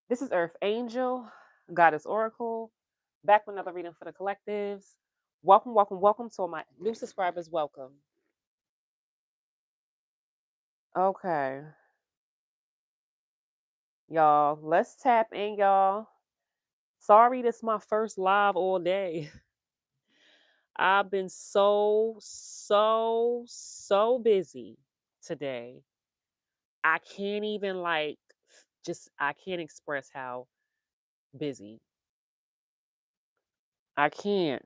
This is Earth Angel, Goddess Oracle, back with another reading for the collectives. Welcome, welcome, welcome to all my new subscribers. Welcome. Okay, y'all, let's tap in, y'all. Sorry, this is my first live all day. I've been so busy today. I can't even I can't express how busy. I can't.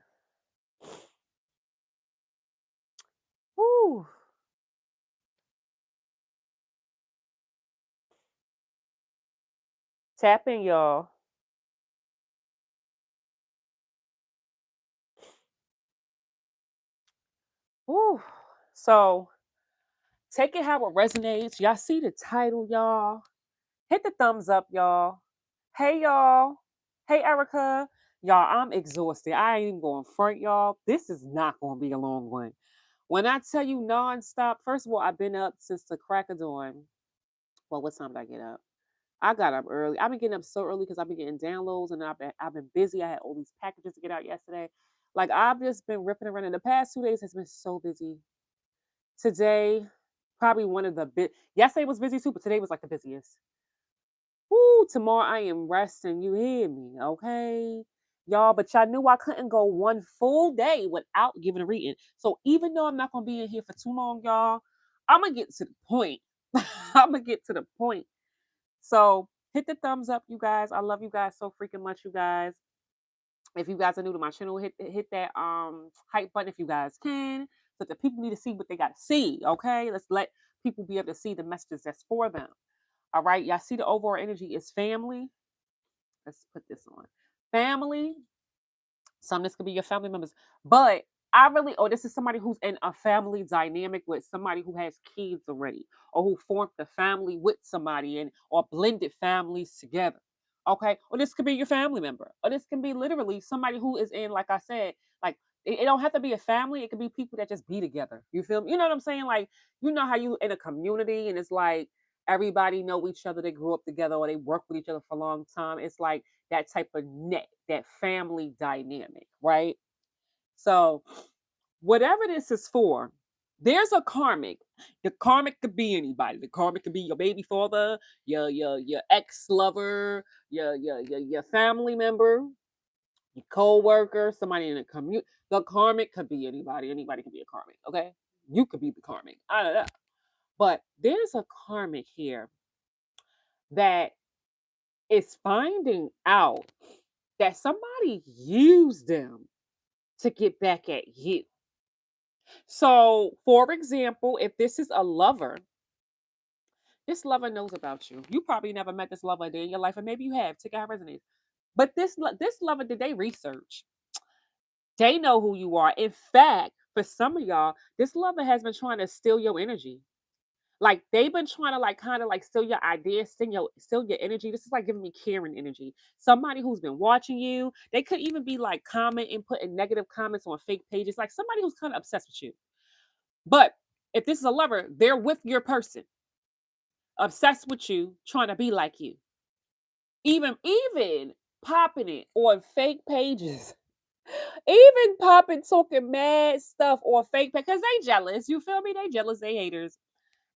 Woo. Tap in, y'all. Woo. So take it how it resonates. Y'all see the title, y'all. Hit the thumbs up, y'all. Hey, y'all. Hey, Erica. Y'all, I'm exhausted. I ain't even going front, y'all. This is not going to be a long one. When I tell you nonstop, first of all, I've been up since the crack of dawn. Well, what time did I get up? I got up early. I've been getting up so early because I've been getting downloads and I've been busy. I had all these packages to get out yesterday. Like I've just been ripping around. And the past 2 days has been so busy. Today, probably one of the yesterday was busy too, but today was like the busiest. Woo, tomorrow I am resting. You hear me, okay? Y'all, but y'all knew I couldn't go one full day without giving a reading. So even though I'm not gonna be in here for too long, y'all, I'm gonna get to the point. I'm gonna get to the point. So hit the thumbs up, you guys. I love you guys so freaking much, you guys. If you guys are new to my channel, hit that hype button if you guys can. So the people need to see what they got to see. Okay, let's let people be able to see the messages that's for them. All right, y'all see the overall energy is family. Let's put this on family. Some this could be your family members, but I really, oh, this is somebody who's in a family dynamic with somebody who has kids already, or who formed a family with somebody and or blended families together. Okay, or this could be your family member, or this can be literally somebody who is in, like I said, like it don't have to be a family. It could be people that just be together. You feel me? You know what I'm saying? Like you know how you in a community and it's like everybody know each other. They grew up together or they work with each other for a long time. It's like that type of net, that family dynamic, right? So, whatever this is for, there's a karmic. The karmic could be anybody. The karmic could be your baby father, your ex lover, your family member, your co-worker, somebody in the commute. The karmic could be anybody. Anybody can be a karmic. Okay, you could be the karmic. I don't know, but there's a karmic here that is finding out that somebody used them to get back at you. So, for example, if this is a lover, this lover knows about you. You probably never met this lover a day in your life, and maybe you have. Take out resonates. But this lover, did they research? They know who you are. In fact, for some of y'all, this lover has been trying to steal your energy. Like they've been trying to like kind of like steal your ideas, steal your energy. This is like giving me Karen energy. Somebody who's been watching you. They could even be like commenting, putting negative comments on fake pages. Like somebody who's kind of obsessed with you. But if this is a lover, they're with your person, obsessed with you, trying to be like you. Even popping it on fake pages. Even popping talking mad stuff on fake because they jealous. You feel me? They jealous, they haters.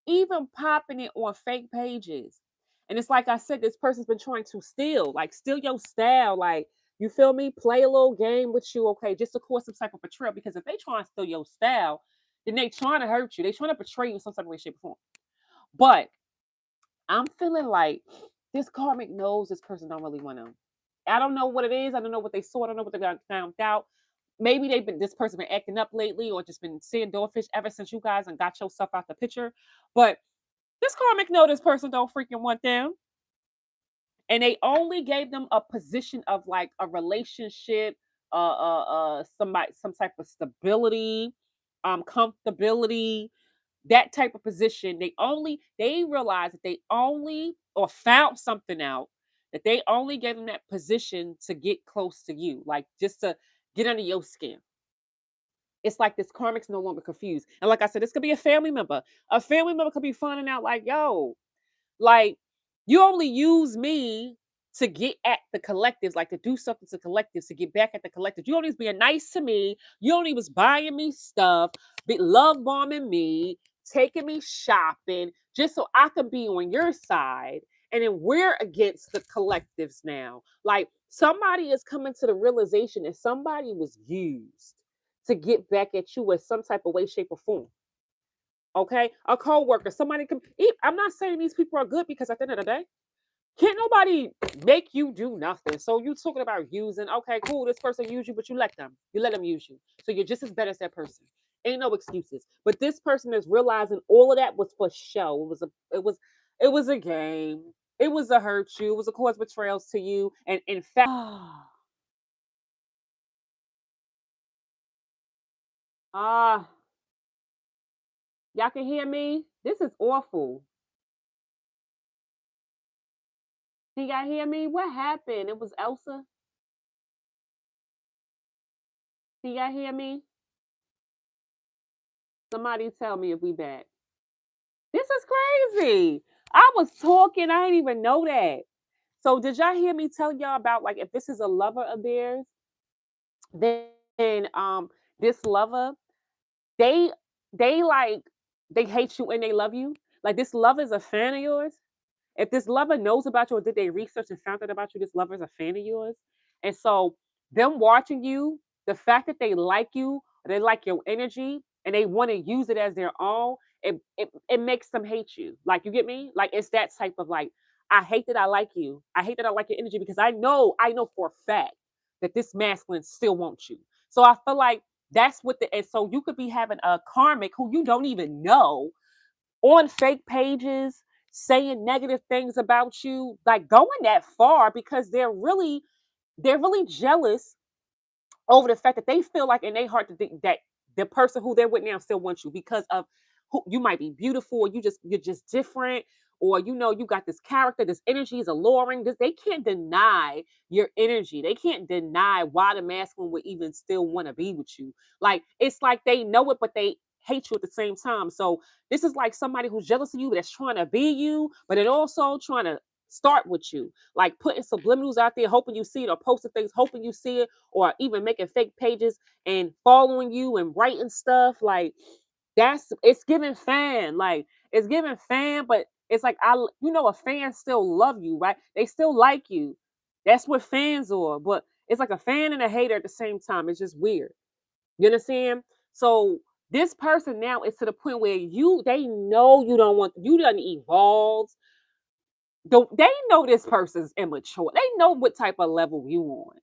Even popping it on fake pages. And it's like I said, this person's been trying to steal your style. Like, you feel me? Play a little game with you, okay, just to cause some type of betrayal. Because if they try and steal your style, then they trying to hurt you. They trying to betray you in some type of way, shape, or form. But I'm feeling like this karmic knows this person don't really want to. I don't know what it is. I don't know what they saw. I don't know what they got found out. Maybe this person been acting up lately or just been seeing doorfish ever since you guys and got yourself out the picture. But this karmic know this person don't freaking want them. And they only gave them a position of like a relationship, somebody, some type of stability, comfortability, that type of position. They realized that they only or found something out that they only gave them that position to get close to you, like just to get under your skin. It's like this karmic's no longer confused. And like I said, this could be a family member. A family member could be finding out, like, yo, like, you only use me to get at the collectives, like to do something to collectives, to get back at the collectives. You only was being nice to me. You only was buying me stuff, love bombing me, taking me shopping, just so I could be on your side. And then we're against the collectives now. Like somebody is coming to the realization that somebody was used to get back at you in some type of way, shape, or form. Okay, a co-worker, somebody can. I'm not saying these people are good because at the end of the day, can't nobody make you do nothing. So you talking about using? Okay, cool. This person used you, but you let them. You let them use you. So you're just as bad as that person. Ain't no excuses. But this person is realizing all of that was for show. It was a game. It was a hurt you. It was a cause betrayals to you. And in fact, ah, y'all can hear me. This is awful. Can y'all hear me? What happened? It was Elsa. Can y'all hear me? Somebody tell me if we back. This is crazy. I was talking, I didn't even know that. So did y'all hear me tell y'all about like if this is a lover of theirs, then this lover, they they like they hate you and they love you. Like this lover is a fan of yours. If this lover knows about you or did they research and found out about you, this lover is a fan of yours. And so them watching you, the fact that they like you, they like your energy, and they want to use it as their own, it makes them hate you. Like you get me? Like it's that type of like, I hate that I like you. I hate that I like your energy because I know for a fact that this masculine still wants you. So I feel like that's what the and so you could be having a karmic who you don't even know on fake pages saying negative things about you, like going that far because they're really jealous over the fact that they feel like in their heart that the person who they're with now still wants you because of who you might be beautiful, or you're just different, or you know you got this character, this energy is alluring. They can't deny your energy. They can't deny why the masculine would even still want to be with you. Like it's like they know it, but they hate you at the same time. So this is like somebody who's jealous of you that's trying to be you, but it also trying to start with you, like putting subliminals out there, hoping you see it, or posting things, hoping you see it, or even making fake pages and following you and writing stuff like that's it's giving fan like it's giving fan, but it's like you know a fan still love you, right? They still like you. That's what fans are, but it's like a fan and a hater at the same time. It's just weird. You understand? So this person now is to the point where they know you don't want you done evolved. They know this person's immature. They know what type of level you on,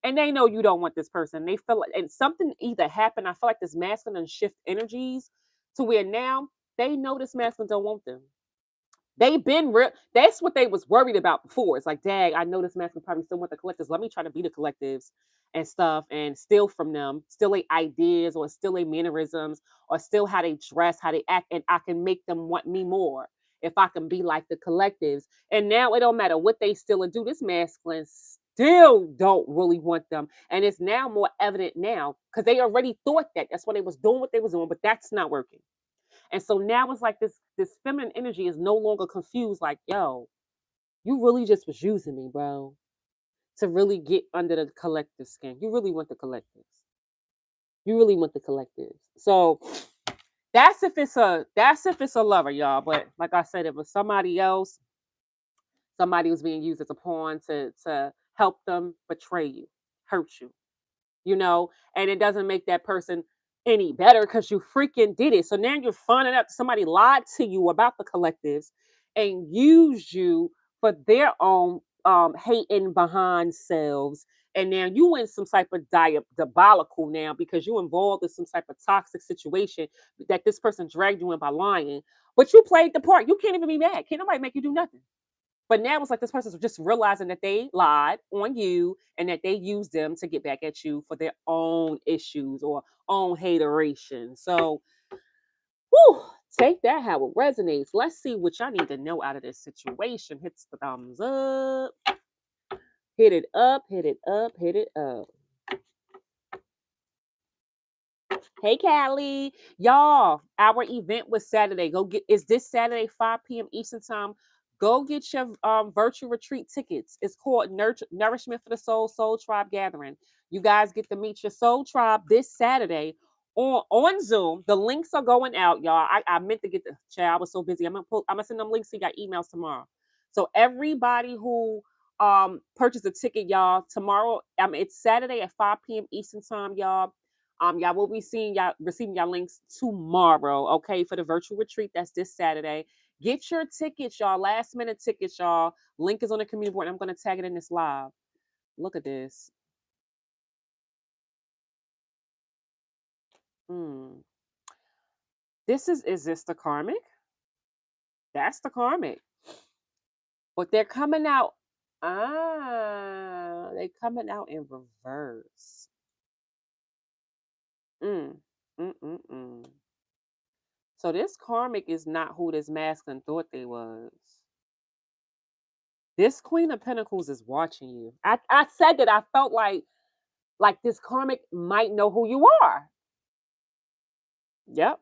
and they know you don't want this person. They feel like, and something either happened. I feel like this masculine shift energies to where now they know this masculine don't want them. They've been real. That's what they was worried about before. It's like, dang, I know this masculine probably still want the collectives. Let me try to be the collectives and stuff and steal from them, steal their ideas or steal their mannerisms or steal how they dress, how they act, and I can make them want me more if I can be like the collectives. And now it don't matter what they steal and do. This masculine still don't really want them. And it's now more evident now because they already thought that. That's why they was doing what they was doing, but that's not working. And so now it's like this feminine energy is no longer confused, like, yo, you really just was using me, bro, to really get under the collective skin. You really want the collectives. You really want the collectives. So that's if it's a lover, y'all. But like I said, if it's somebody else, somebody who's being used as a pawn to help them betray you, hurt you, you know, and it doesn't make that person any better because you freaking did it. So now you're finding out somebody lied to you about the collectives and used you for their own hating behind selves. And now you in some type of diabolical now because you involved in some type of toxic situation that this person dragged you in by lying. But you played the part. You can't even be mad. Can't nobody make you do nothing. But now it's like this person's just realizing that they lied on you and that they used them to get back at you for their own issues or own hateration. So, whew, take that how it resonates. Let's see what y'all need to know out of this situation. Hits the thumbs up. Hit it up, hit it up, hit it up. Hey, Callie. Y'all, our event was Saturday. Go get, is this Saturday, 5 p.m. Eastern Time. Go get your virtual retreat tickets. It's called Nourishment for the Soul Soul Tribe Gathering. You guys get to meet your soul tribe this Saturday on Zoom. The links are going out, y'all. I meant to get the chat. I was so busy. I'm gonna send them links to you got emails tomorrow. So everybody who purchased a ticket, y'all, tomorrow, it's Saturday at 5 p.m. Eastern time, y'all. Y'all will be seeing y'all receiving y'all links tomorrow, okay, for the virtual retreat. That's this Saturday. Get your tickets, y'all. Last minute tickets, y'all. Link is on the community board. I'm going to tag it in this live. Look at this. Hmm. Is this the karmic? That's the karmic. But they're coming out. They coming out in reverse. Mm. Mm-mm-mm. So this karmic is not who this masculine thought they was. This Queen of Pentacles is watching you. I said that I felt like this karmic might know who you are. Yep.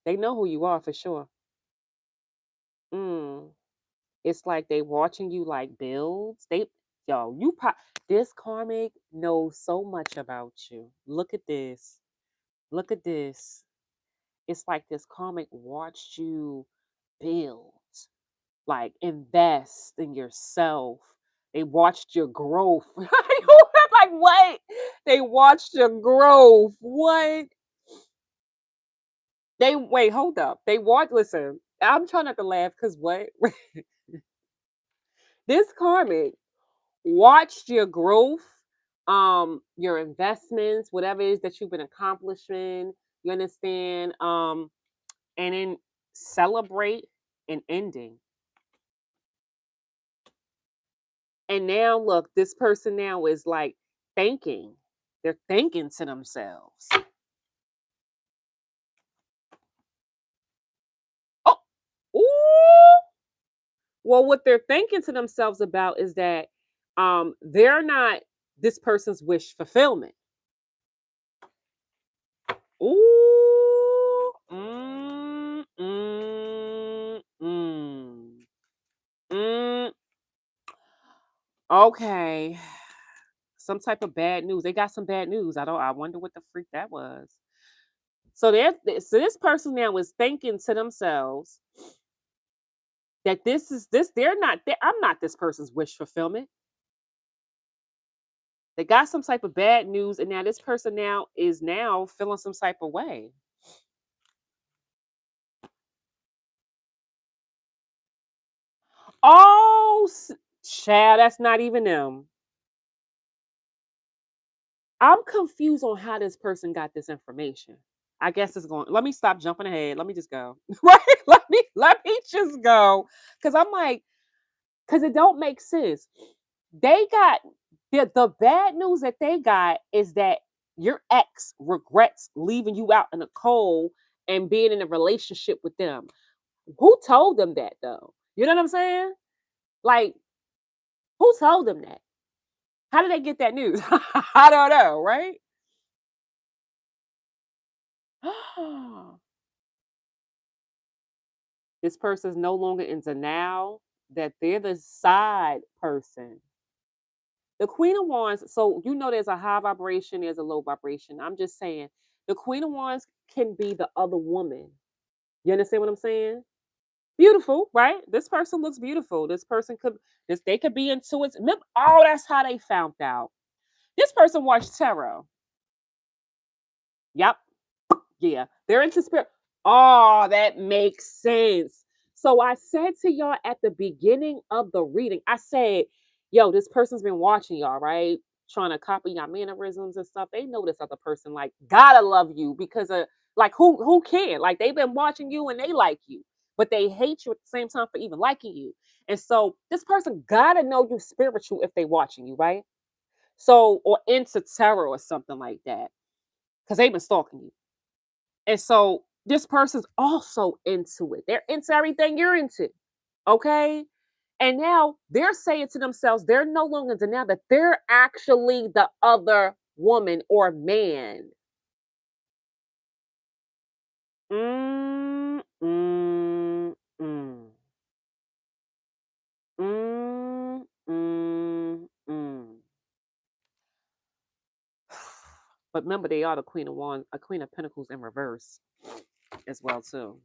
They know who you are for sure. Mm. It's like they watching you like builds. Yo, this karmic knows so much about you. Look at this. Look at this. It's like this karmic watched you build, like invest in yourself. They watched your growth. Like what? They watched your growth. What? They wait, hold up. They watch listen. I'm trying not to laugh because what? This karmic watched your growth, your investments, whatever it is that you've been accomplishing, you understand, and then celebrate an ending. And now look, this person now is like thinking. They're thinking to themselves. Oh, ooh. Well, what they're thinking to themselves about is that they're not this person's wish fulfillment. Ooh. Mm. Okay. Some type of bad news. They got some bad news. I wonder what the freak that was. So this person now is thinking to themselves that I'm not this person's wish fulfillment. They got some type of bad news, and now this person now is now feeling some type of way. Oh, child, that's not even them. I'm confused on how this person got this information. I guess it's going. Let me stop jumping ahead. Let me just go. Right? Let me just go. Cause I'm like, cause it don't make sense. They got the bad news that they got is that your ex regrets leaving you out in the cold and being in a relationship with them. Who told them that though? You know what I'm saying? Like, who told them that? How did they get that news? I don't know, right? This person's no longer in denial that they're the side person. The Queen of Wands, so you know there's a high vibration, there's a low vibration. I'm just saying the Queen of Wands can be the other woman. You understand what I'm saying? Beautiful, right? This person looks beautiful. They could be into it. Oh, that's how they found out. This person watched tarot. Yep. Yeah, they're into spirit. Oh, that makes sense. So I said to y'all at the beginning of the reading, I said, yo, this person's been watching y'all, right? Trying to copy y'all mannerisms and stuff. They know this other person, like, gotta love you because of like who can? Like they've been watching you and they like you, but they hate you at the same time for even liking you. And so this person gotta know you spiritual if they watching you, right? So or into tarot or something like that. Because they've been stalking you. And so this person's also into it. They're into everything you're into. Okay. And now they're saying to themselves, they're no longer in denial that they're actually the other woman or man. Mm, mm, mm. But remember, they are the Queen of Wands, a Queen of Pentacles in reverse as well too.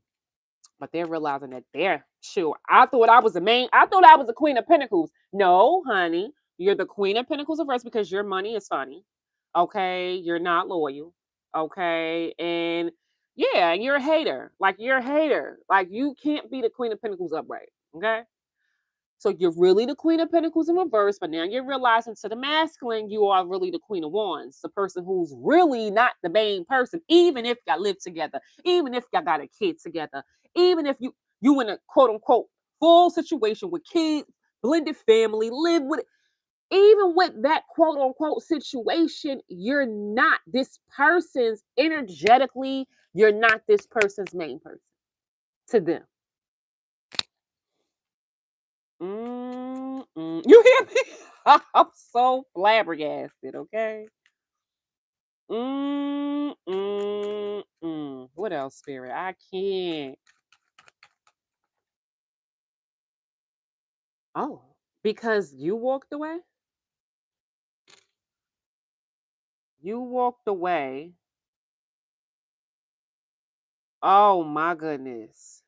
But they're realizing that they're sure. I thought I was the main. I thought I was the Queen of Pentacles. No, honey, you're the Queen of Pentacles in reverse because your money is funny. Okay, you're not loyal. Okay, and yeah, and you're a hater. Like you're a hater. Like you can't be the Queen of Pentacles upright. Okay. So you're really the Queen of Pentacles in reverse, but now you're realizing to the masculine, you are really the Queen of Wands, the person who's really not the main person, even if y'all live together, even if y'all got a kid together, even if you in a quote unquote full situation with kids, blended family, live with it. Even with that quote unquote situation, you're not this person's energetically, you're not this person's main person to them. You hear me? I'm so flabbergasted, okay? What else, Spirit? I can't. Oh, because you walked away? You walked away. Oh my goodness.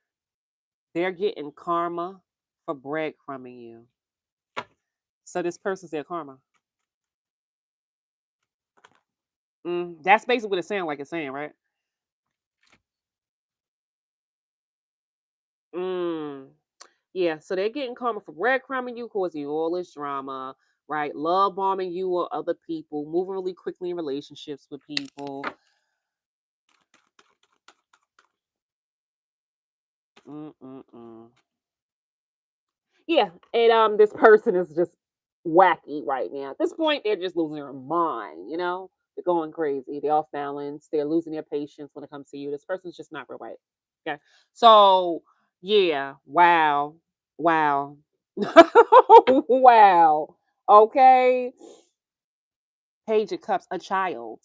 They're getting karma for breadcrumbing you. So this person's their karma. That's basically what it sounds like it's saying, right? Mm. Yeah, so they're getting karma for breadcrumbing you, causing you all this drama, right? Love bombing you or other people, moving really quickly in relationships with people. Mm-mm-mm. Yeah, and this person is just wacky right now. At this point, they're just losing their mind. They're going crazy. They're off balance. They're losing their patience when it comes to you. This person's just not real right. Okay, so yeah, wow, wow, wow. Okay, Page of Cups, a child.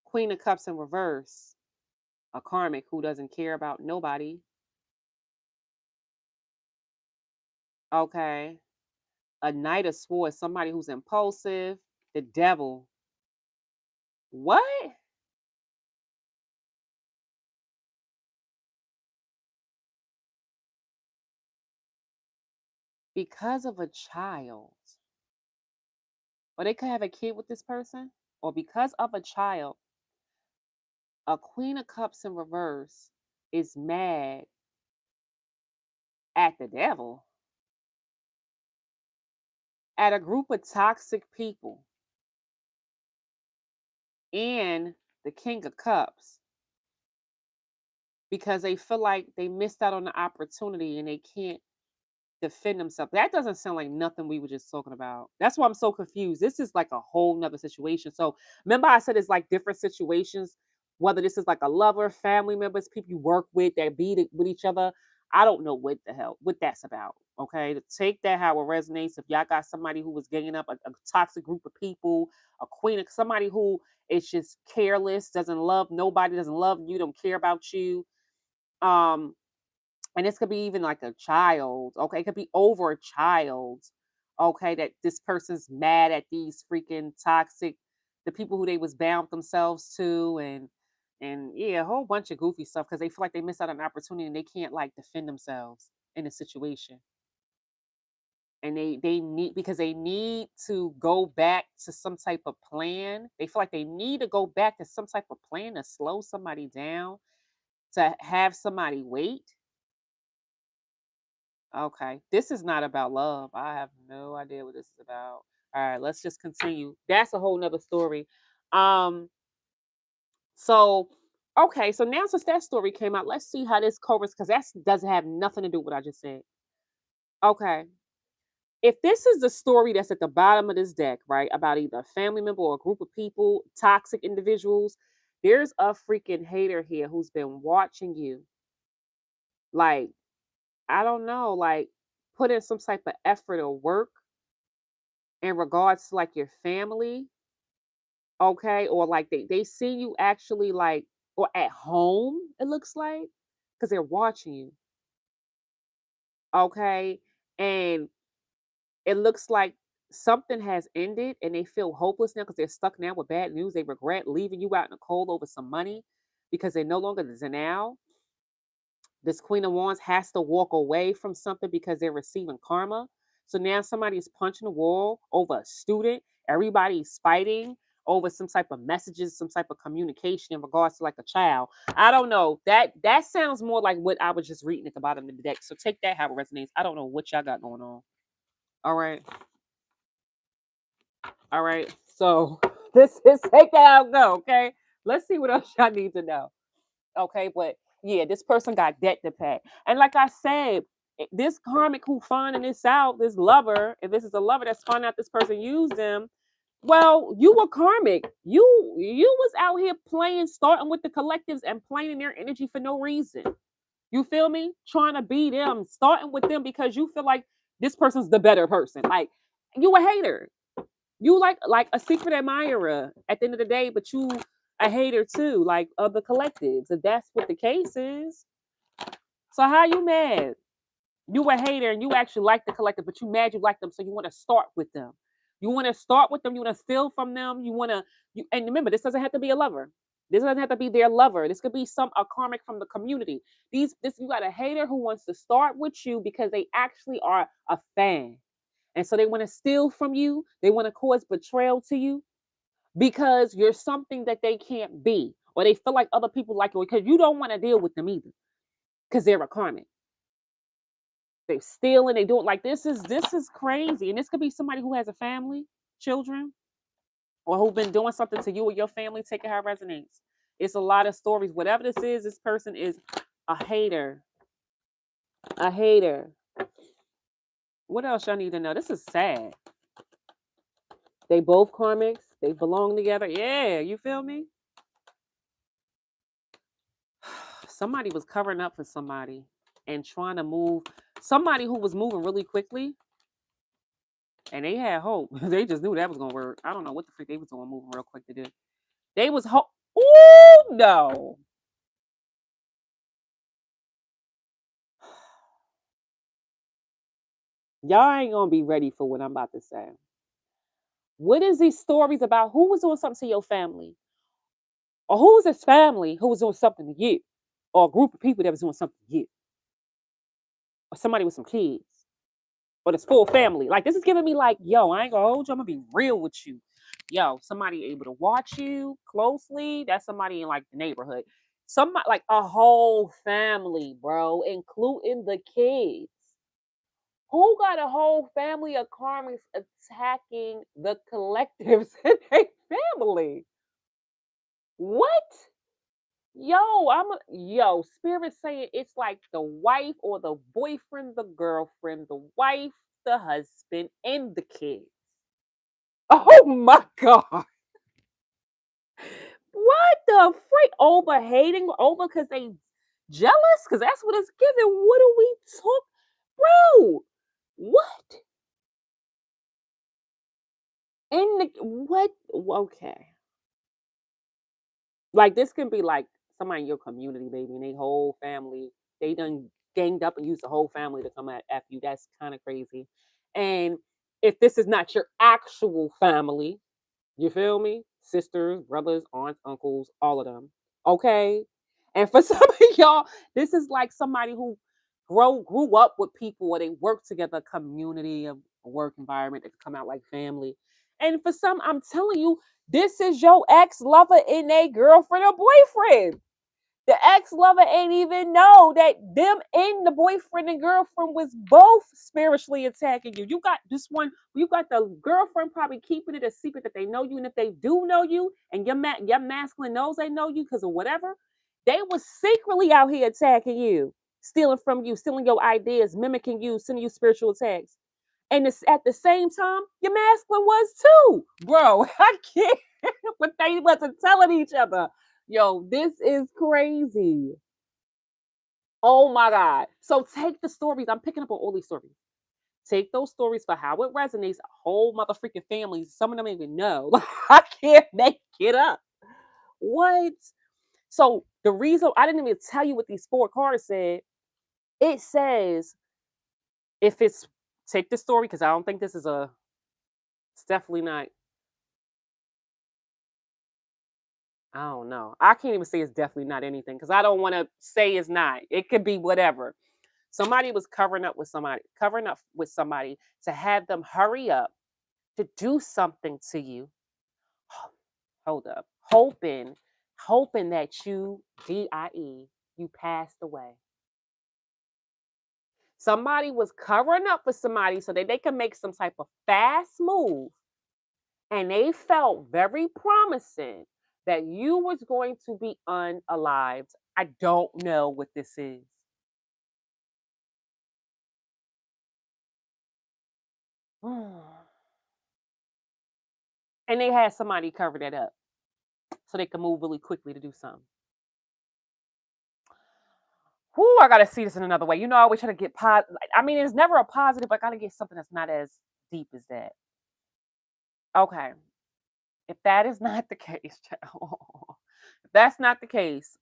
Queen of Cups in reverse, a karmic who doesn't care about nobody. Okay, a Knight of Swords, somebody who's impulsive. The Devil. What? Because of a child. Or they could have a kid with this person. Or because of a child, a Queen of Cups in reverse is mad at the devil, at a group of toxic people, and the King of Cups because they feel like they missed out on the opportunity and they can't defend themselves. That doesn't sound like nothing we were just talking about. That's why I'm so confused. This is like a whole nother situation. So remember I said it's like different situations, whether this is like a lover, family members, people you work with that with each other. I don't know what that's about. Okay. To take that how it resonates. If y'all got somebody who was ganging up a toxic group of people, a queen, somebody who is just careless, doesn't love nobody, doesn't love you, don't care about you. Um, and this could be even like a child, okay? It could be over a child, okay? That this person's mad at these freaking toxic, the people who they was bound themselves to, and yeah, a whole bunch of goofy stuff because they feel like they missed out on an opportunity and they can't like defend themselves in a situation. And they need because they need to go back to some type of plan. They feel like they need to go back to some type of plan to slow somebody down, to have somebody wait. Okay. This is not about love. I have no idea what this is about. All right, let's just continue. That's a whole nother story. Um, so okay, so now since that story came out, let's see how this covers because that doesn't have nothing to do with what I just said. Okay. If this is the story that's at the bottom of this deck, right, about either a family member or a group of people, toxic individuals, there's a freaking hater here who's been watching you. Like, I don't know, like put in some type of effort or work in regards to like your family, okay, or like they see you actually like or at home, it looks like, because they're watching you, okay, and it looks like something has ended and they feel hopeless now because they're stuck now with bad news. They regret leaving you out in the cold over some money because they're no longer the now. This Queen of Wands has to walk away from something because they're receiving karma. So now somebody's punching the wall over a student. Everybody's fighting over some type of messages, some type of communication in regards to like a child. I don't know. That sounds more like what I was just reading at the bottom of the deck. So take that how it resonates. I don't know what y'all got going on. All right. All right. So this is take that how it go. Okay. Let's see what else y'all need to know. Okay, but yeah, this person got debt to pay. And like I said, this karmic who finding this out, this lover, if this is a lover that's finding out this person used them, well, you were karmic. You was out here playing, starting with the collectives and playing in their energy for no reason. You feel me? Trying to be them, starting with them because you feel like this person's the better person. Like you a hater. You like a secret admirer at the end of the day, but you a hater too, like of the collectives. If that's what the case is, so how you mad? You a hater and you actually like the collective, but you mad you like them, so you want to start with them. You want to start with them. You want to steal from them. You want to. You and remember, this doesn't have to be a lover. This doesn't have to be their lover. This could be some a karmic from the community. This you got a hater who wants to start with you because they actually are a fan. And so they want to steal from you. They want to cause betrayal to you because you're something that they can't be. Or they feel like other people like you because you don't want to deal with them either. Because they're a karmic. They're stealing, they do it like this is crazy. And this could be somebody who has a family, children, or who've been doing something to you or your family. Take it how it resonates. It's a lot of stories. Whatever this is, this person is a hater. A hater. What else y'all need to know? This is sad. They both karmics. They belong together. Yeah, you feel me? Somebody was covering up for somebody and trying to move. Somebody who was moving really quickly and they had hope. They just knew that was gonna work. I don't know what the freak they was doing moving real quick to do. They was hope. Ooh, no. Y'all ain't gonna be ready for what I'm about to say. What is these stories about? Who was doing something to your family? Or who was this family who was doing something to you? Or a group of people that was doing something to you? Or somebody with some kids? Or this full family? Like, this is giving me like, yo, I ain't gonna hold you. I'm gonna be real with you. Yo, somebody able to watch you closely. That's somebody in like the neighborhood. Somebody like a whole family, bro, including the kids. Who got a whole family of karmics attacking the collectives in their family? What? Yo, spirit saying it's like the wife or the boyfriend, the girlfriend, the wife, the husband, and the kids. Oh my god. What the freak? Over hating over because they jealous? Because that's what it's giving. What do we talk? Bro, what? In the what? Okay. Like this can be like somebody in your community, baby, and they whole family. They done ganged up and used the whole family to come at after you. That's kind of crazy. And if this is not your actual family, you feel me? Sisters, brothers, aunts, uncles, all of them. Okay. And for some of y'all, this is like somebody who grew up with people or they work together, community, a work environment that come out like family. And for some, I'm telling you, this is your ex lover and a girlfriend or boyfriend. The ex-lover ain't even know that them and the boyfriend and girlfriend was both spiritually attacking you. You got this one, you got the girlfriend probably keeping it a secret that they know you. And if they do know you and your masculine knows they know you because of whatever, they was secretly out here attacking you, stealing from you, stealing your ideas, mimicking you, sending you spiritual attacks. And it's, at the same time, your masculine was too. Bro, I can't. But they wasn't telling each other. Yo, this is crazy. Oh my God. So take the stories. I'm picking up on all these stories. Take those stories for how it resonates. A whole mother freaking families. Some of them even know. I can't make it up. What? So the reason I didn't even tell you what these four cards said, it says if it's take the story, because I don't think this is a It's definitely not. I don't know. I can't even say it's definitely not anything because I don't want to say it's not. It could be whatever. Somebody was covering up with somebody to have them hurry up to do something to you. Hold up. Hoping that you, DIE, you passed away. Somebody was covering up for somebody so that they can make some type of fast move. And they felt very promising that you was going to be unalived. I don't know what this is. And they had somebody cover that up so they could move really quickly to do something. Whoo, I gotta see this in another way. I always try to get positive. I mean, it's never a positive, but I gotta get something that's not as deep as that. Okay. If that is not the case, if that's not the case,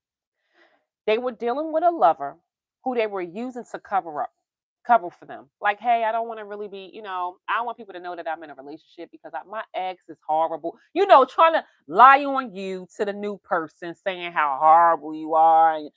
they were dealing with a lover who they were using to cover for them. Like, hey, I don't want to really be, I don't want people to know that I'm in a relationship because my ex is horrible. Trying to lie on you to the new person, saying how horrible you are, and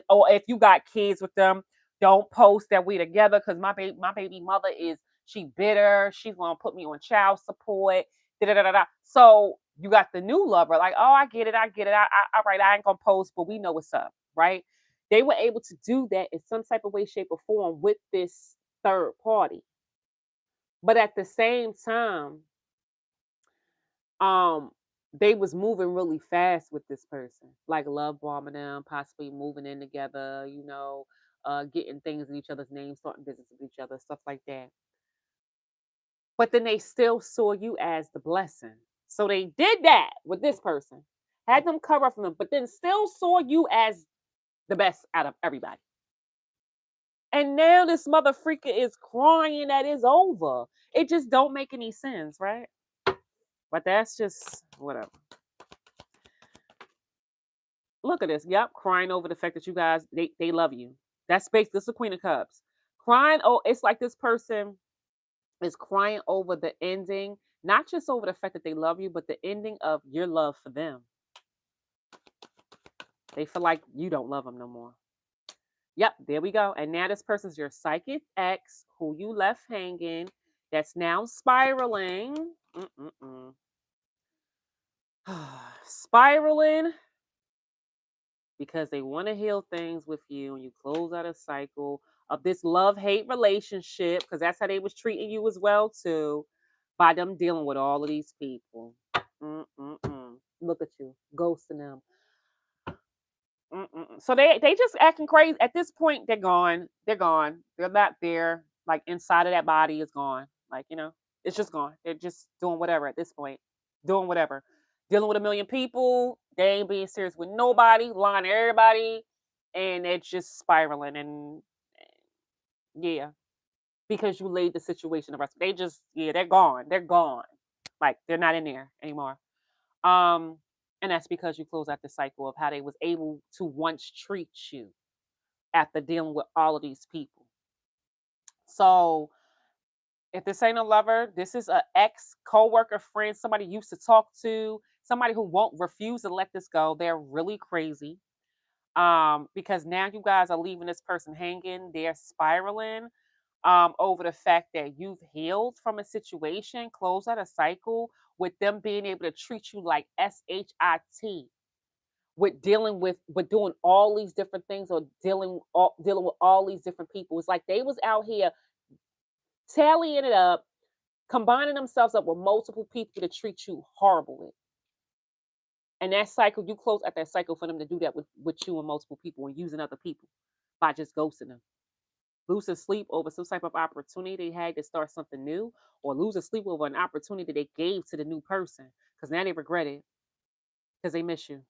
or if you got kids with them, don't post that we together because my baby mother is she bitter. She's gonna put me on child support. Da, da, da, da, da. So you got the new lover, like, oh, I get it, I get it. All right, I ain't gonna post, but we know what's up, right? They were able to do that in some type of way, shape, or form with this third party. But at the same time, um, they was moving really fast with this person, like love bombing them, possibly moving in together, getting things in each other's names, starting business with each other, stuff like that. But then they still saw you as the blessing. So they did that with this person, had them cover up from them, but then still saw you as the best out of everybody. And now this mother freaker is crying that it's over. It just don't make any sense, right? But that's just whatever. Look at this. Yep, crying over the fact that you guys they love you. That's space. This is the Queen of Cups. Crying. Oh, it's like this person is crying over the ending, not just over the fact that they love you, but the ending of your love for them. They feel like you don't love them no more. Yep, there we go. And now this person's your psychic ex who you left hanging. That's now spiraling. Spiraling because they want to heal things with you and you close out a cycle of this love-hate relationship because that's how they was treating you as well too by them dealing with all of these people. Look at you ghosting them. So they just acting crazy at this point. They're not there, like inside of that body is gone, like it's just gone. They're just doing whatever at this point, doing whatever, dealing with a million people. They ain't being serious with nobody, lying to everybody, and it's just spiraling. And yeah, because you laid the situation to rest. They just, yeah, they're gone, like they're not in there anymore. um and that's because you close out the cycle of how they was able to once treat you after dealing with all of these people. So if this ain't a lover, this is a ex co-worker, friend, somebody you used to talk to, somebody who won't refuse to let this go. They're really crazy. Because now you guys are leaving this person hanging. They're spiraling over the fact that you've healed from a situation, close out a cycle with them being able to treat you like shit, with doing all these different things, or dealing with all these different people. It's like they was out here tallying it up, combining themselves up with multiple people to treat you horribly. And that cycle, you close at that cycle for them to do that with you and multiple people and using other people by just ghosting them. Losing sleep over some type of opportunity they had to start something new, or losing sleep over an opportunity they gave to the new person because now they regret it because they miss you.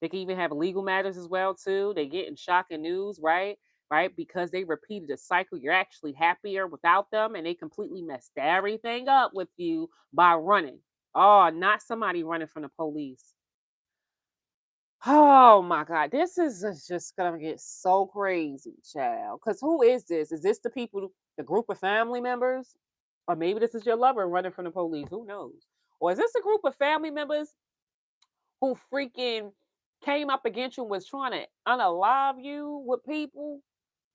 They can even have legal matters as well too. They get in shocking news, right? Right, because they repeated a cycle. You're actually happier without them, and they completely messed everything up with you by running. Oh, not somebody running from the police. Oh my God, this is just gonna get so crazy, child. Because who is this? Is this the people, the group of family members? Or maybe this is your lover running from the police. Who knows? Or is this a group of family members who freaking came up against you and was trying to unalive you with people?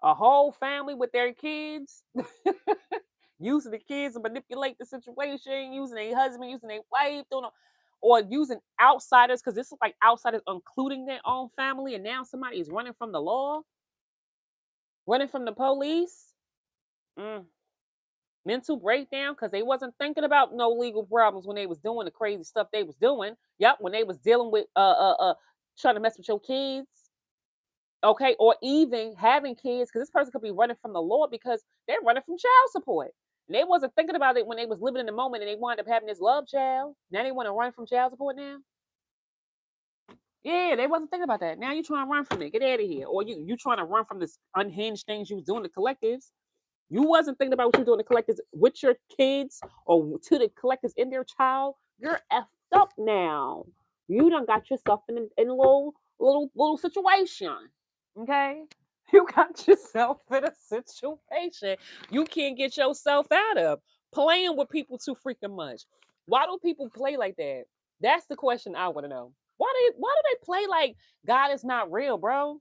A whole family with their kids? Using the kids to manipulate the situation, using a husband, using a wife, don't know, or using outsiders because this is like outsiders including their own family, and now somebody is running from the law, running from the police. Mm. Mental breakdown because they wasn't thinking about no legal problems when they was doing the crazy stuff they was doing. Yep, when they was dealing with trying to mess with your kids, okay, or even having kids, because this person could be running from the law because they're running from child support. And they wasn't thinking about it when they was living in the moment and they wound up having this love child. Now they want to run from child support now. Yeah, they wasn't thinking about that. Now you trying to run from it. Get out of here. Or you trying to run from this unhinged things you was doing the collectives. You wasn't thinking about what you're doing to collectives with your kids or to the collectives in their child. You're effed up now. You done got yourself in a little situation. Okay? You got yourself in a situation you can't get yourself out of. Playing with people too freaking much. Why do people play like that? That's the question I want to know. Why do they play like God is not real, bro?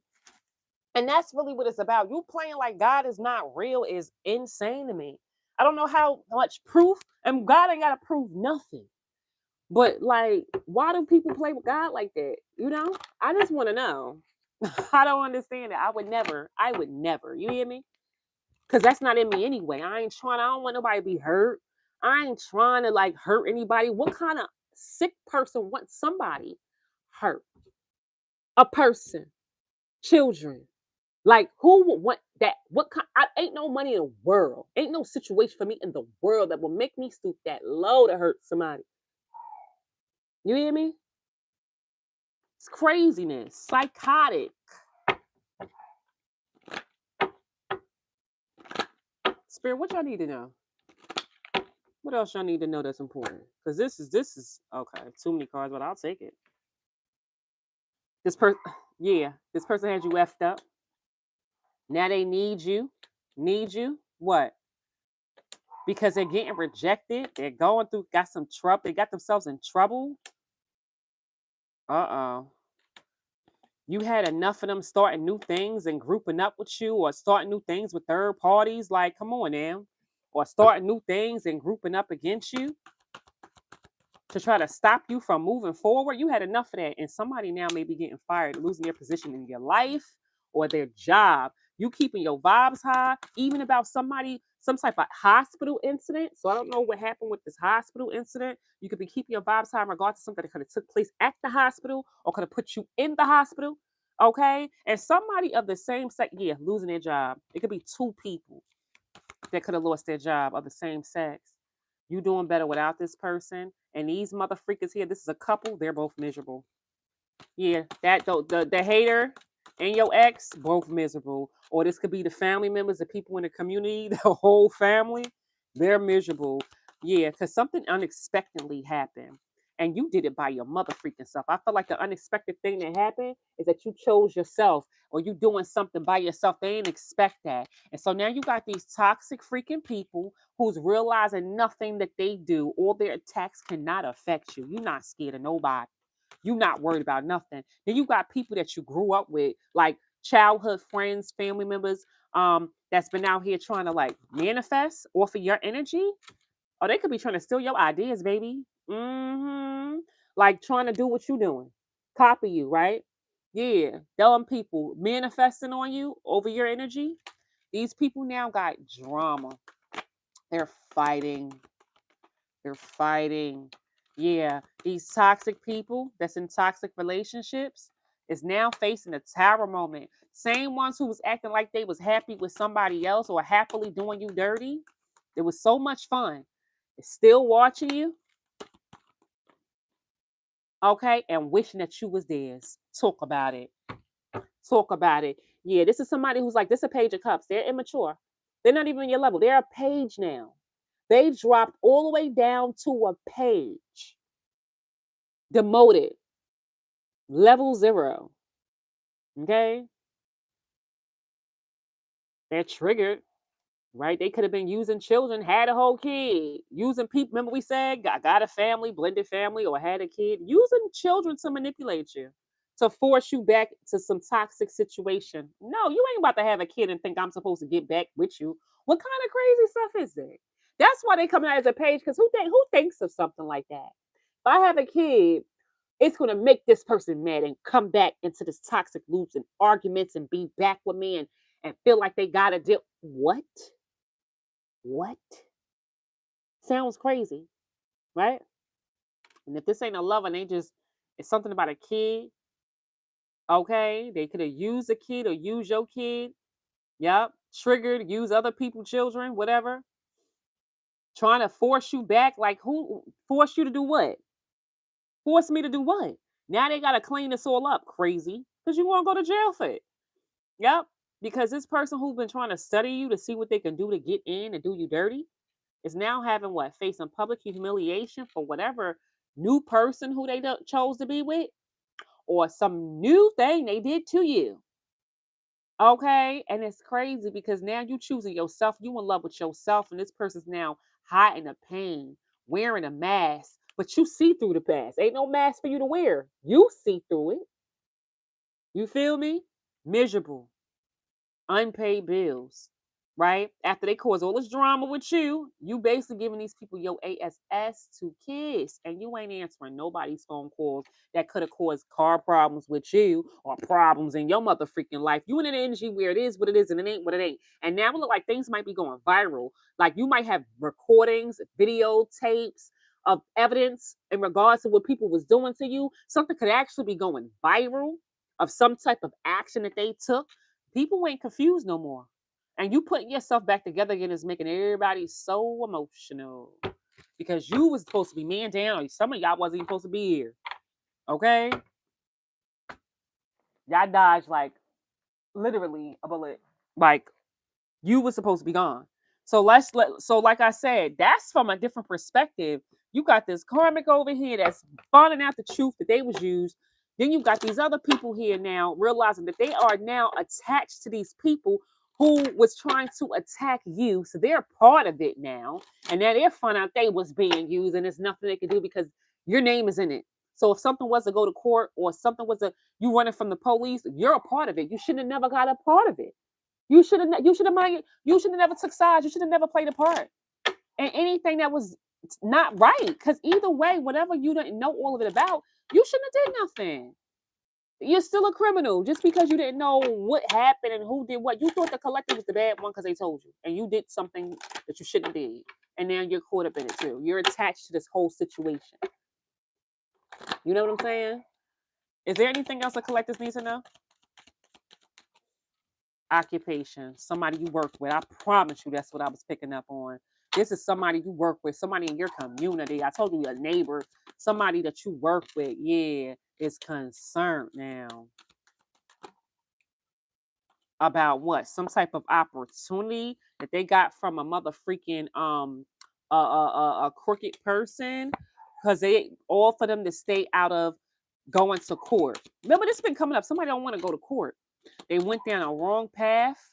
And that's really what it's about. You playing like God is not real is insane to me. I don't know how much proof, and God ain't got to prove nothing. But like, why do people play with God like that? You know, I just want to know. I don't understand it. I would never. You hear me? Because that's not in me anyway. I ain't trying. I don't want nobody to be hurt. I ain't trying to like hurt anybody. What kind of sick person wants somebody hurt? A person, children. Like, who would want that? What kind? Ain't no money in the world. Ain't no situation for me in the world that will make me stoop that low to hurt somebody. You hear me? It's craziness, psychotic. Spirit, what y'all need to know? What else y'all need to know that's important? Because this is okay. Too many cards, but I'll take it. This person, yeah, this person has you effed up. Now they need you. Need you? What? Because they're getting rejected. They're going through, got some trouble. They got themselves in trouble. Uh-oh. You had enough of them starting new things and grouping up with you or starting new things with third parties. Like, come on now. Or starting new things and grouping up against you to try to stop you from moving forward. You had enough of that. And somebody now may be getting fired, losing their position in your life or their job. You keeping your vibes high, even about somebody, some type of hospital incident. So I don't know what happened with this hospital incident. You could be keeping your vibes high in regard to something that could have took place at the hospital or could have put you in the hospital. Okay. And somebody of the same sex, yeah, losing their job. It could be two people that could have lost their job of the same sex. You doing better without this person. And these mother freakers here, this is a couple, they're both miserable. Yeah, that the hater and your ex, both miserable. Or this could be the family members, the people in the community, the whole family, they're miserable. Yeah, because something unexpectedly happened. And you did it by your mother freaking self. I feel like the unexpected thing that happened is that you chose yourself or you doing something by yourself. They didn't expect that. And so now you got these toxic freaking people who's realizing nothing that they do or their attacks cannot affect you. You're not scared of nobody. You're not worried about nothing. Then you got people that you grew up with, like childhood friends, family members, that's been out here trying to like manifest off of your energy. Or they could be trying to steal your ideas, baby. Like trying to do what you doing. Copy you, right? Yeah. Them people manifesting on you over your energy. These people now got drama. They're fighting. They're fighting. Yeah, these toxic people that's in toxic relationships is now facing a tower moment. Same ones who was acting like they was happy with somebody else or happily doing you dirty. It was so much fun. It's still watching you, okay, and wishing that you was theirs. Talk about it. Talk about it. Yeah, this is somebody who's like, this is a page of cups. They're immature. They're not even on your level. They're a page now. They dropped all the way down to a page. Demoted. Level 0. Okay? They're triggered. right? They could have been using children, had a whole kid, using people. Remember we said got a family, blended family, or had a kid, using children to manipulate you, to force you back to some toxic situation. No, you ain't about to have a kid and think I'm supposed to get back with you. What kind of crazy stuff is that? That's why they coming out as a page, because who thinks of something like that? If I have a kid, it's gonna make this person mad and come back into this toxic loops and arguments and be back with me and feel like they gotta deal. What? What? Sounds crazy, right? And if this ain't a love and they just it's something about a kid, okay? They could have used a kid or use your kid. Yep. Triggered, use other people's children, whatever. Trying to force you back. Like who force you to do what? Force me to do what? Now they gotta clean this all up, crazy. Because you won't go to jail for it. Yep. Because this person who's been trying to study you to see what they can do to get in and do you dirty is now having what? Facing public humiliation for whatever new person who they chose to be with or some new thing they did to you. Okay. And it's crazy because now you choosing yourself. You in love with yourself. And this person's now hiding the pain, wearing a mask. But you see through the mask. Ain't no mask for you to wear. You see through it. You feel me? Miserable. Unpaid bills, right? After they cause all this drama with you, you basically giving these people your ASS to kiss, and you ain't answering nobody's phone calls that could have caused car problems with you or problems in your mother freaking life. You in an energy where it is what it is and it ain't what it ain't. And now it look like things might be going viral. Like you might have recordings, video tapes of evidence in regards to what people was doing to you. Something could actually be going viral of some type of action that they took. People ain't confused no more. And you putting yourself back together again is making everybody so emotional because you was supposed to be man down, or some of y'all wasn't even supposed to be here. Okay? Y'all dodged like literally a bullet. Like you was supposed to be gone. So like I said, that's from a different perspective. You got this karmic over here that's finding out the truth that they was used. Then you got these other people here now realizing that they are now attached to these people who was trying to attack you. So they're part of it now. And now they're finding out they was being used and there's nothing they can do because your name is in it. So if something was to go to court or something was to you running from the police, you're a part of it. You shouldn't have never got a part of it. You should have never took sides. You should have never played a part in anything that was not right. Because either way, whatever you didn't know all of it about, you shouldn't have did nothing. You're still a criminal just because you didn't know what happened and who did what. You thought the collective was the bad one because they told you, and you did something that you shouldn't have did, and now you're caught up in it too. You're attached to this whole situation. You know what I'm saying? Is there anything else the collectors need to know? Occupation, somebody you work with. I promise you that's what I was picking up on. This is somebody you work with, somebody in your community. I told you a neighbor, somebody that you work with, yeah, is concerned now about what? Some type of opportunity that they got from a mother freaking a crooked person because they all for them to stay out of going to court. Remember, this been coming up. Somebody don't want to go to court. They went down a wrong path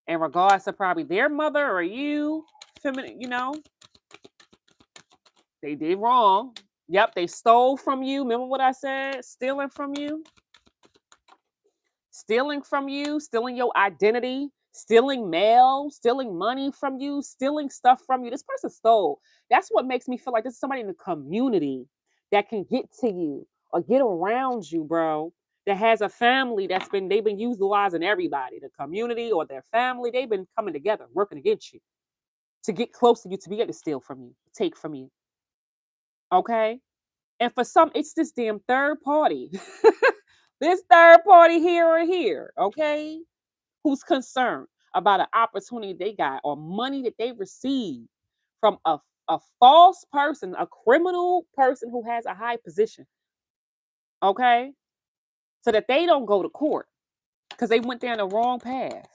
in regards to probably their mother or you, feminine, they did wrong. Yep, they stole from you. Remember what I said? Stealing from you, stealing your identity, stealing mail, stealing money from you, stealing stuff from you. This person stole. That's what makes me feel like this is somebody in the community that can get to you or get around you, bro. That has a family they've been utilizing everybody, the community or their family. They've been coming together, working against you to get close to you, to be able to steal from you, take from you. Okay? And for some, it's this damn third party. This third party here or here, okay? Who's concerned about an opportunity they got or money that they received from a false person, a criminal person who has a high position, okay? So that they don't go to court because they went down the wrong path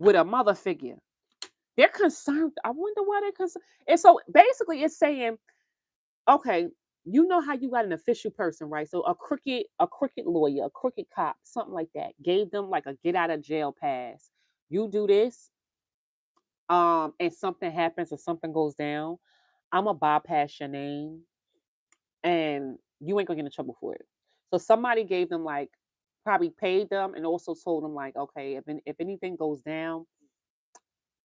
with a mother figure. They're concerned. I wonder why they're concerned. And so basically it's saying, okay, you know how you got an official person, right? So a crooked lawyer, a crooked cop, something like that, gave them like a get out of jail pass. You do this, and something happens or something goes down, I'ma bypass your name and you ain't gonna get in trouble for it. So somebody gave them like probably paid them and also told them like, okay, if anything goes down,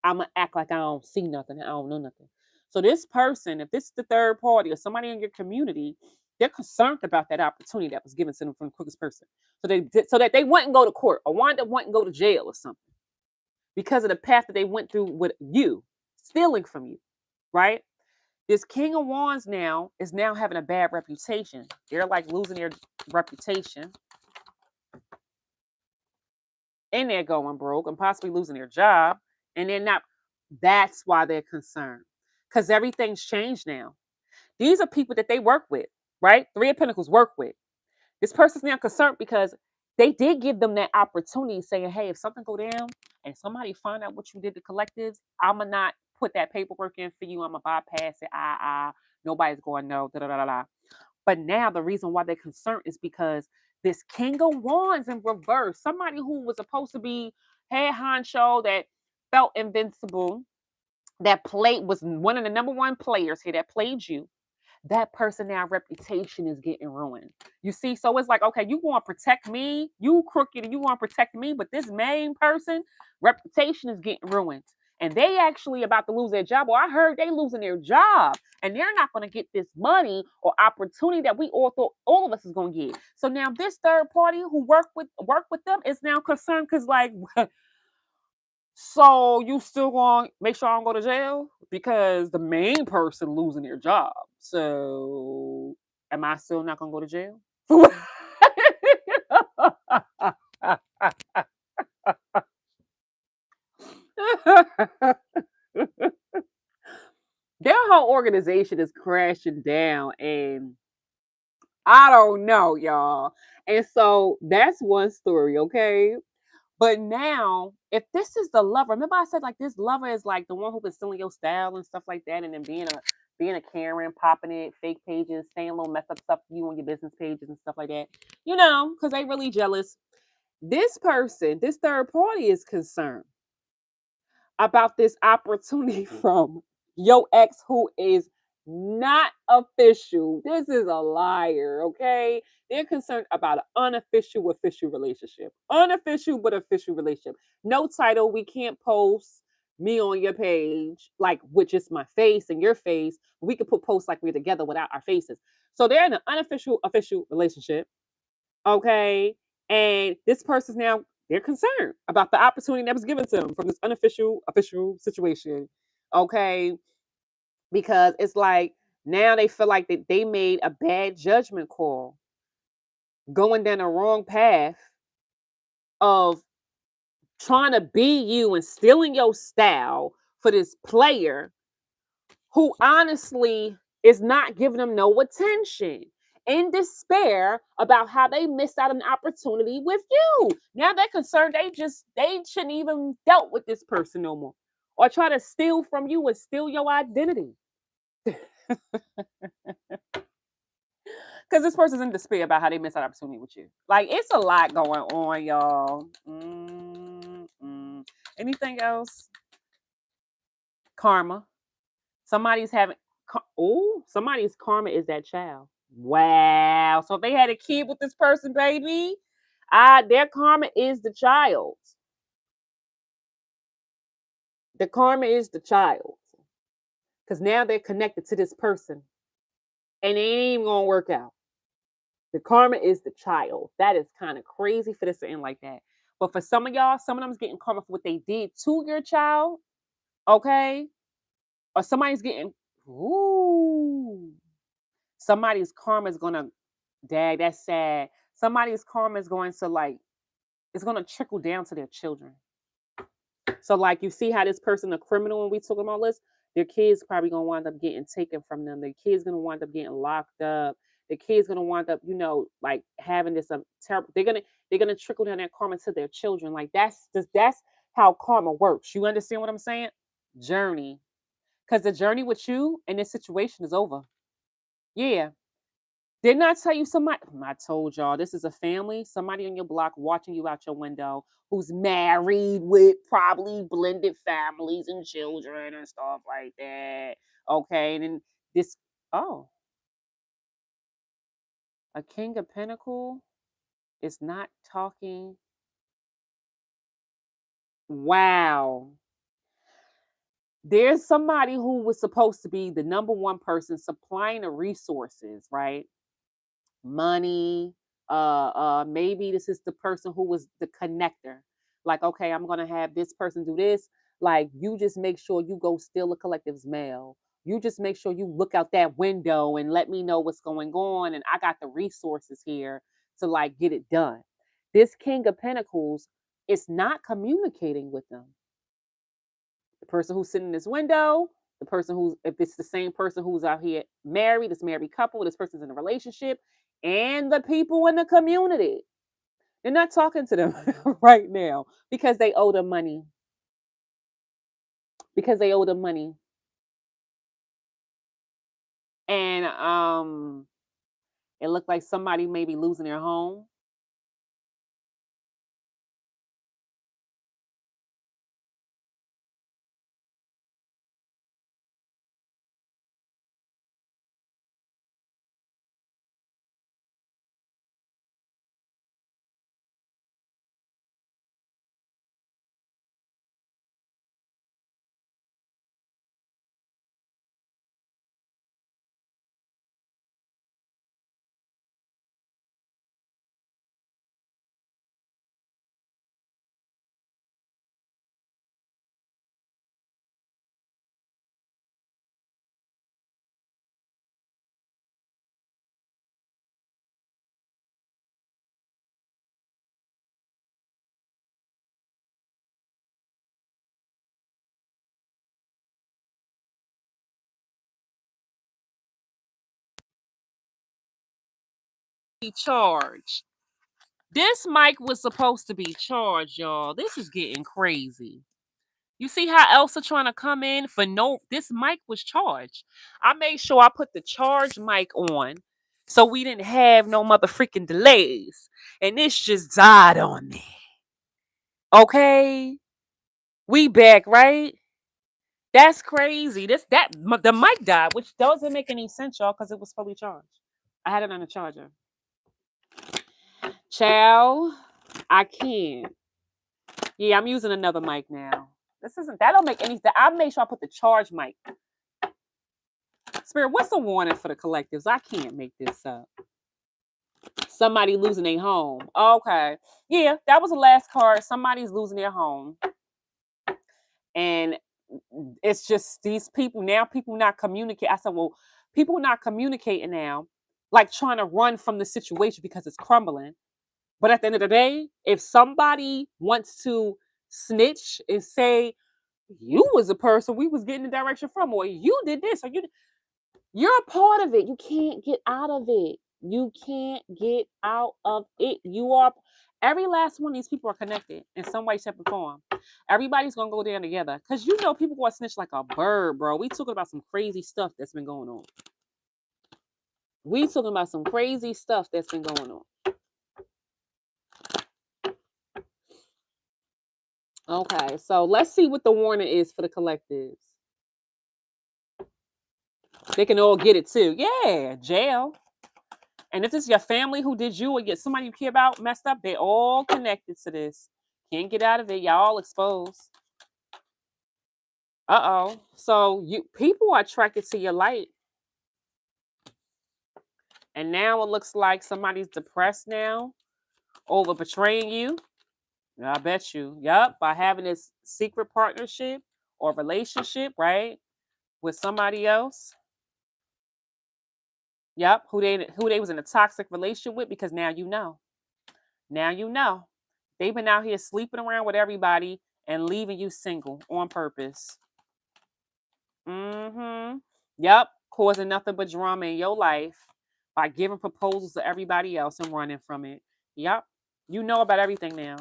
I'ma act like I don't see nothing, I don't know nothing. So this person, if this is the third party or somebody in your community, they're concerned about that opportunity that was given to them from the quickest person. So that they wouldn't go to court or wind up wanting to go to jail or something because of the path that they went through with you, stealing from you, right? This King of Wands now is now having a bad reputation. They're like losing their reputation and they're going broke and possibly losing their job. And they're not, that's why they're concerned. Because everything's changed now. These are people that they work with, right? Three of Pentacles work with. This person's now concerned because they did give them that opportunity saying, hey, if something go down and somebody find out what you did to collectives, I'ma not put that paperwork in for you. I'ma bypass it. Nobody's going to know. Da, da, da, da, da. But now the reason why they're concerned is because this King of Wands in reverse, somebody who was supposed to be head honcho that felt invincible, that played was one of the number one players here that played you, that person now reputation is getting ruined. You see, so it's like, okay, you want to protect me, you crooked, and you want to protect me, but this main person reputation is getting ruined. And they actually about to lose their job. Well, I heard they losing their job and they're not going to get this money or opportunity that we all thought all of us is going to get. So now this third party who work with them is now concerned because like, so you still want to make sure I don't go to jail because the main person losing their job. So am I still not gonna go to jail? Their whole organization is crashing down, and I don't know, y'all. And so that's one story, okay? But now, if this is the lover, remember I said like this lover is like the one who been stealing your style and stuff like that, and then being a Karen, popping it, fake pages, saying little mess up stuff to you on your business pages and stuff like that. You know, because they really jealous. This person, this third party is concerned about this opportunity from your ex who is not official. This is a liar, okay? They're concerned about an unofficial official relationship. Unofficial but official relationship. No title, we can't post me on your page like with just my face and your face. We can put posts like we're together without our faces. So they're in an unofficial official relationship, okay? And this person's now they're concerned about the opportunity that was given to them from this unofficial official situation, okay? Because it's like now they feel like that they made a bad judgment call, going down the wrong path of trying to be you and stealing your style for this player who honestly is not giving them no attention in despair about how they missed out an opportunity with you. Now they're concerned they shouldn't even dealt with this person no more or try to steal from you and steal your identity. Because this person's in despair about how they missed out opportunity with you. Like it's a lot going on, y'all. Anything else? Karma. Somebody's having somebody's karma is that child. Wow. So if they had a kid with this person, baby, their karma is the child. The karma is the child. Because now they're connected to this person. And it ain't even gonna work out. The karma is the child. That is kind of crazy for this to end like that. But for some of y'all, some of them's getting karma for what they did to your child. Okay. Or somebody's getting ooh. Somebody's karma is gonna dag, that's sad. Somebody's karma is going to like it's gonna trickle down to their children. So like you see how this person a criminal when we talking about this, their kids probably gonna wind up getting taken from them. Their kids gonna wind up getting locked up. The kids gonna wind up, like having this terrible. They're gonna trickle down that karma to their children. Like that's how karma works. You understand what I'm saying? Journey, because the journey with you in this situation is over. Yeah, Didn't I tell you somebody? I told y'all this is a family. Somebody on your block watching you out your window who's married with probably blended families and children and stuff like that. Okay, and then this. Oh, a king of pentacle is not talking. Wow. There's somebody who was supposed to be the number one person supplying the resources, right? Money, maybe this is the person who was the connector. Like, okay, I'm gonna have this person do this. Like, you just make sure you go steal a collective's mail. You just make sure you look out that window and let me know what's going on. And I got the resources here to like get it done. This King of Pentacles is not communicating with them. The person who's sitting in this window, the person who's, if it's the same person who's out here married, this married couple, this person's in a relationship, and the people in the community. They're not talking to them right now because they owe them money. Because they owe them money. And it looked like somebody may be losing their home. Be charged. This mic was supposed to be charged, y'all. This is getting crazy. You see how Elsa trying to come in for no, this mic was charged. I made sure I put the charged mic on so we didn't have no mother freaking delays. And this just died on me. Okay? We back, right? That's crazy. The mic died, which doesn't make any sense, y'all, because it was fully charged. I had it on the charger. Chow, I can't. Yeah, I'm using another mic now. This isn't that don't make any sense. I made sure I put the charge mic. Spirit, what's the warning for the collectives? I can't make this up. Somebody losing their home. Okay. Yeah, that was the last card. Somebody's losing their home. And it's just these people now, people not communicate. I said, well, people not communicating now, like trying to run from the situation because it's crumbling. But at the end of the day, if somebody wants to snitch and say, you was a person we was getting the direction from, or you did this, or you're a part of it. You can't get out of it. You can't get out of it. You are every last one of these people are connected in some way, shape, or form. Everybody's gonna go down together. Cause you know people gonna snitch like a bird, bro. We talking about some crazy stuff that's been going on. We talking about some crazy stuff that's been going on. Okay, so let's see what the warning is for the collectives. They can all get it too. Yeah, jail. And if it's your family who did you or get somebody you care about messed up, they all connected to this. Can't get out of it. Y'all all exposed. Uh-oh. So you people are attracted to your light. And now it looks like somebody's depressed now over betraying you. I bet you. Yup. By having this secret partnership or relationship, right? With somebody else. Yep. Who they was in a toxic relationship with, because now you know. Now you know. They've been out here sleeping around with everybody and leaving you single on purpose. Mm-hmm. Yep. Causing nothing but drama in your life by giving proposals to everybody else and running from it. Yep. You know about everything now.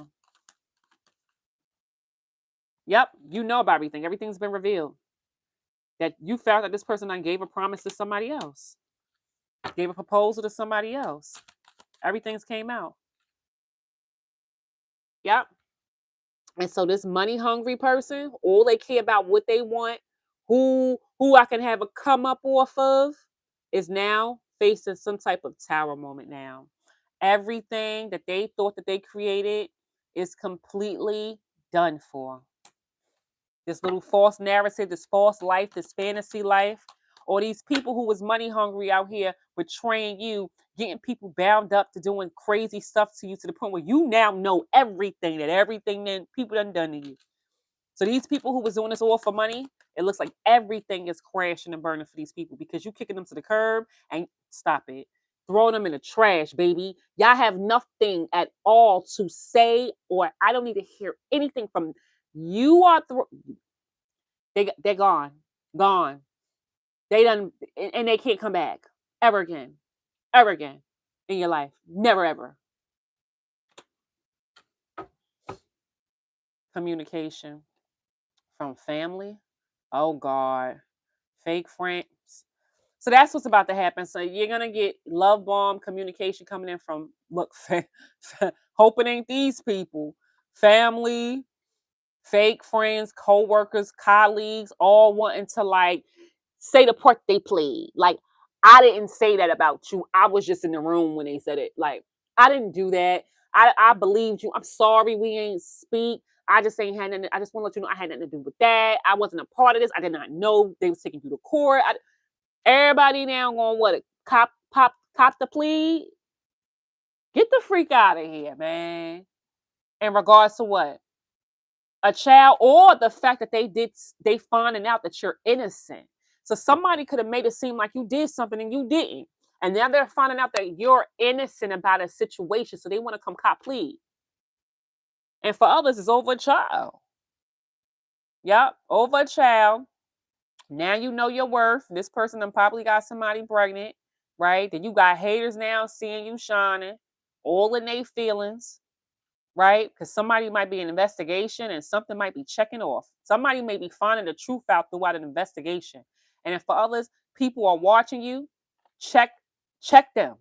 Yep. You know about everything. Everything's been revealed. That you found that this person done gave a promise to somebody else. Gave a proposal to somebody else. Everything's came out. Yep. And so this money hungry person, all they care about what they want, who I can have a come up off of, is now facing some type of tower moment now. Everything that they thought that they created is completely done for. This little false narrative, this false life, this fantasy life, or these people who was money hungry out here betraying you, getting people bound up to doing crazy stuff to you to the point where you now know everything that people done to you. So these people who was doing this all for money, it looks like everything is crashing and burning for these people because you kicking them to the curb and stop it. Throwing them in the trash, baby. Y'all have nothing at all to say, or I don't need to hear anything from you. They're gone, gone. They done, and they can't come back ever again in your life. Never ever. Communication from family. Oh God, fake friends. So that's what's about to happen. So you're gonna get love bomb communication coming in from hoping ain't these people, family, fake friends, co-workers, colleagues, all wanting to like say the part they played. Like, I didn't say that about you. I was just in the room when they said it. Like, I didn't do that. I believed you. I'm sorry we ain't speak. I just ain't had nothing. I just want to let you know I had nothing to do with that. I wasn't a part of this. I did not know they was taking you to court. Everybody now going what? Cop the plea? Get the freak out of here, man. In regards to what? A child, or the fact that they finding out that you're innocent. So somebody could have made it seem like you did something and you didn't. And now they're finding out that you're innocent about a situation. So they want to come cop plea. And for others, it's over a child. Yep, over a child. Now you know your worth. This person done probably got somebody pregnant, right? Then you got haters now seeing you shining, all in their feelings, right? Because somebody might be an investigation and something might be checking off. Somebody may be finding the truth out throughout an investigation. And if for others, people are watching you, check them.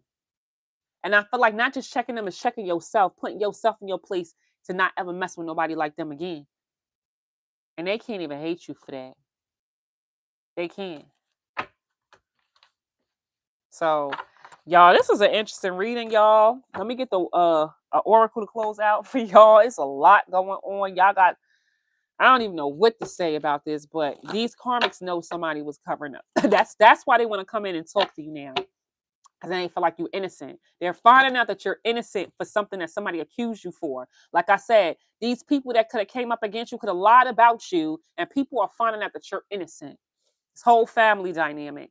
And I feel like not just checking them is checking yourself, putting yourself in your place to not ever mess with nobody like them again. And they can't even hate you for that. They can't. So, y'all, this was an interesting reading, y'all. Let me get the oracle to close out for y'all. It's a lot going on. Y'all got, I don't even know what to say about this, but these karmics know somebody was covering up. That's why they want to come in and talk to you now. Because they feel like you're innocent. They're finding out that you're innocent for something that somebody accused you for. Like I said, these people that could have came up against you could have lied about you, and people are finding out that you're innocent. This whole family dynamic.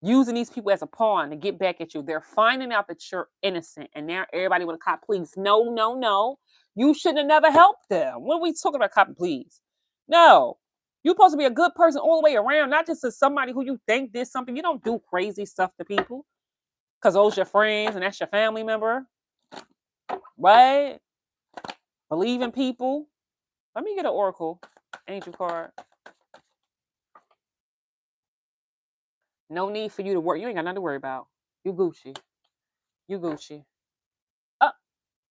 Using these people as a pawn to get back at you. They're finding out that you're innocent. And now everybody want to cop please. No, no, no. You should have never helped them. What are we talking about cop please? No. You're supposed to be a good person all the way around, not just as somebody who you think did something. You don't do crazy stuff to people because those your friends and that's your family member. Right? Believe in people. Let me get an oracle angel card. No need for you to worry. You ain't got nothing to worry about. You Gucci. You Gucci.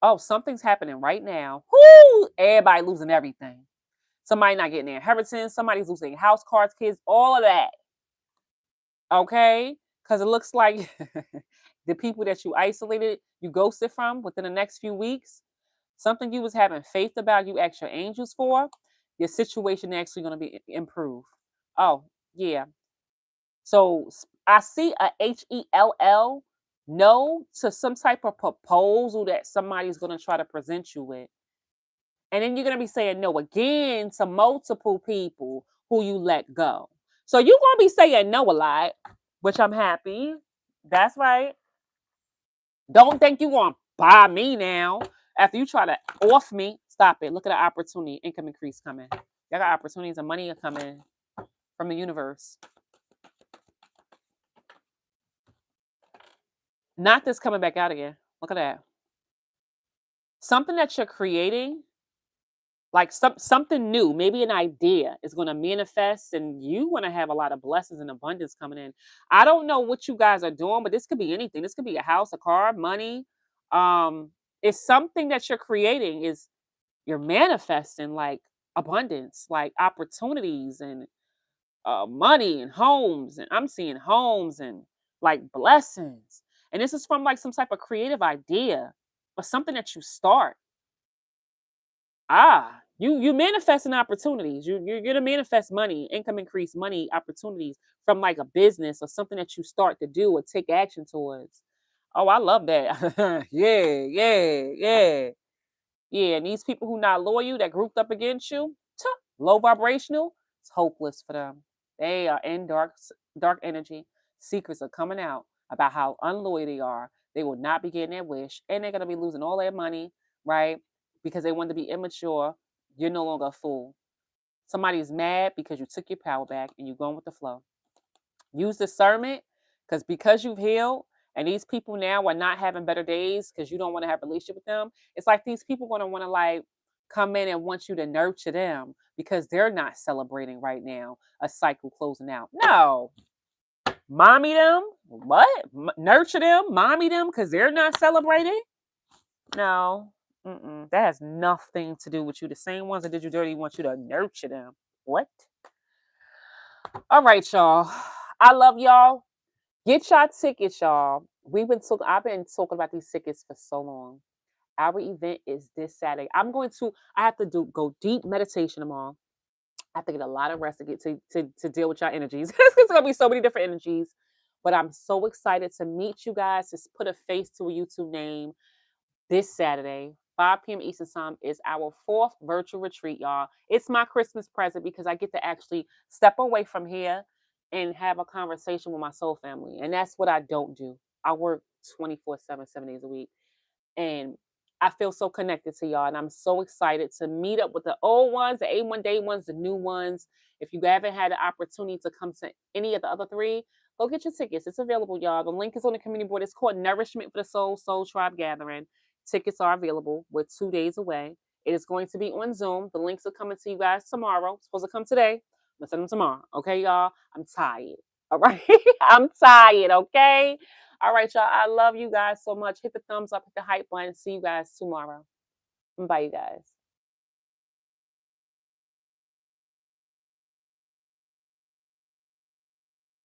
Oh, something's happening right now. Whoo! Everybody losing everything. Somebody not getting their inheritance. Somebody's losing house, cars, kids, all of that. Okay? Because it looks like the people that you isolated, you ghosted from within the next few weeks, something you was having faith about, you asked your angels for, your situation actually going to be improved. Oh, yeah. So I see a HELL no to some type of proposal that somebody's going to try to present you with. And then you're going to be saying no again to multiple people who you let go. So you're going to be saying no a lot, which I'm happy. That's right. Don't think you're going to buy me now after you try to off me. Stop it. Look at the opportunity. Income increase coming. Y'all got opportunities and money are coming from the universe. Not this coming back out again. Look at that. Something that you're creating, Like something new, maybe an idea is going to manifest, and you want to have a lot of blessings and abundance coming in. I don't know what you guys are doing, but this could be anything. This could be a house, a car, money. Um, it's something that you're creating. Is you're manifesting like abundance, like opportunities and money and homes. And I'm seeing homes and like blessings. And this is from like some type of creative idea or something that you start. You manifesting opportunities. You're gonna manifest money, income increase, money opportunities from like a business or something that you start to do or take action towards. Oh, I love that. Yeah, yeah, yeah. Yeah, and these people who not loyal that grouped up against you, low vibrational, it's hopeless for them. They are in dark energy. Secrets are coming out about how unloyal they are. They will not be getting their wish, and they're gonna be losing all their money, right? Because they want to be immature. You're no longer a fool. Somebody's mad because you took your power back and you're going with the flow. Use discernment because you've healed and these people now are not having better days because you don't want to have a relationship with them. It's like these people going to want to like come in and want you to nurture them because they're not celebrating right now a cycle closing out. No, mommy them, what? Nurture them, mommy them because they're not celebrating. No, that has nothing to do with you. The same ones that did you dirty want you to nurture them. What? All right, y'all. I love y'all. Get y'all tickets, y'all. I've been talking about these tickets for so long. Our event is this Saturday. I have to go deep meditation tomorrow. I have to get a lot of rest to get to deal with y'all energies. It's gonna be so many different energies. But I'm so excited to meet you guys, to put a face to a YouTube name this Saturday, 5 p.m. Eastern Time, is our fourth virtual retreat, y'all. It's my Christmas present because I get to actually step away from here and have a conversation with my soul family. And that's what I don't do. I work 24/7, 7 days a week. And I feel so connected to y'all. And I'm so excited to meet up with the old ones, the A1 day ones, the new ones. If you haven't had the opportunity to come to any of the other three, go get your tickets. It's available, y'all. The link is on the community board. It's called Nourishment for the Soul Tribe Gathering. Tickets are available. We're 2 days away. It is going to be on Zoom. The links are coming to you guys tomorrow. It's supposed to come today. I'm gonna send them tomorrow. Okay, y'all. I'm tired. All right. I'm tired. Okay. All right, y'all. I love you guys so much. Hit the thumbs up, hit the hype button. See you guys tomorrow. Bye, you guys.